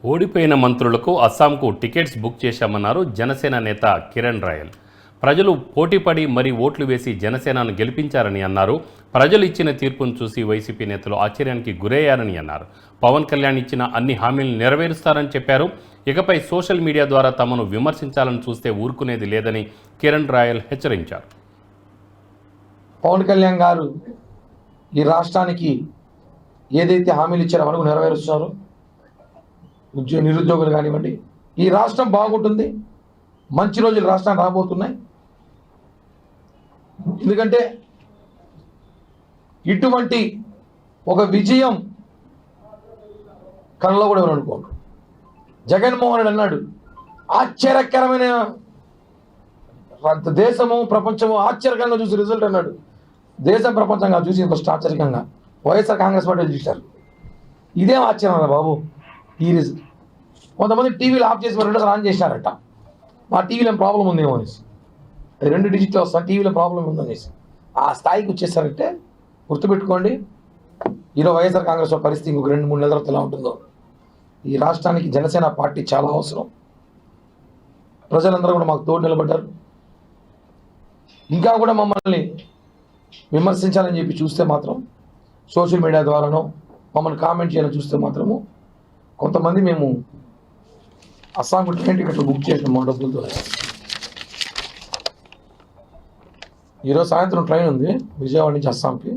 ఓడిపోయిన మంత్రులకు అస్సాంకు tickets book చేశామన్నారు జనసేన నేత కిరణ్ రాయల్. ప్రజలు పోటీపడి మరీ ఓట్లు వేసి జనసేనను గెలిపించారని అన్నారు. ప్రజలు ఇచ్చిన తీర్పును చూసి వైసీపీ నేతలు ఆశ్చర్యానికి గురయ్యారని అన్నారు. పవన్ కళ్యాణ్ ఇచ్చిన అన్ని హామీలను నెరవేరుస్తారని చెప్పారు. ఇకపై సోషల్ మీడియా ద్వారా తమను విమర్శించాలని చూస్తే ఊరుకునేది లేదని కిరణ్ రాయల్ హెచ్చరించారు. పవన్ కళ్యాణ్ గారు ఈ రాష్ట్రానికి ఏదైతే హామీలు ఇచ్చారో అవన్నీ నెరవేరుస్తున్నారు. నిరుద్యోగులు కానివ్వండి, ఈ రాష్ట్రం బాగుంటుంది, మంచి రోజులు రాష్ట్రానికి రాబోతున్నాయి. ఎందుకంటే ఇటువంటి ఒక విజయం కళ్ళలో కూడా ఎవరు అనుకోండి. జగన్మోహన్ రెడ్డి అన్నాడు, ఆశ్చర్యకరమైన దేశము ప్రపంచము ఆశ్చర్యకరంగా చూసి రిజల్ట్ అన్నాడు. దేశం ప్రపంచంగా చూసి ఫస్ట్ ఆశ్చర్యకంగా వైఎస్ఆర్ కాంగ్రెస్ పార్టీ చూశారు. ఇదేం ఆశ్చర్యం రా బాబు. ఈ రిజల్ట్ కొంతమంది టీవీలు ఆఫ్ చేసి రెండోసారి ఆన్ చేశారట. మా టీవీలో ఏం ప్రాబ్లం ఉందేమో అనేసి, అది 2 డిజిట్లో వస్తాను, టీవీలో ప్రాబ్లం ఉందనేసి ఆ స్థాయికి వచ్చేసారంటే గుర్తుపెట్టుకోండి. ఈరోజు వైఎస్ఆర్ కాంగ్రెస్ పరిస్థితి ఇంకొక 2-3 నెలల తర్వాత ఎలా ఉంటుందో. ఈ రాష్ట్రానికి జనసేన పార్టీ చాలా అవసరం. ప్రజలందరూ కూడా మాకు తోడు నిలబడ్డారు. ఇంకా కూడా మమ్మల్ని విమర్శించాలని చెప్పి చూస్తే మాత్రం, సోషల్ మీడియా ద్వారానో మమ్మల్ని కామెంట్ చేయాలని చూస్తే మాత్రము, కొంతమంది మేము అస్సాంకు ట్రైన్ టికెట్లు బుక్ చేసిన మా డబ్బులతో. ఈరోజు సాయంత్రం ట్రైన్ ఉంది విజయవాడ నుంచి అస్సాంకి.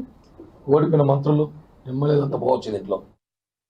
ఓడిపోయిన మంత్రులు ఎమ్మెల్యేలంతా పోవచ్చు దీంట్లో.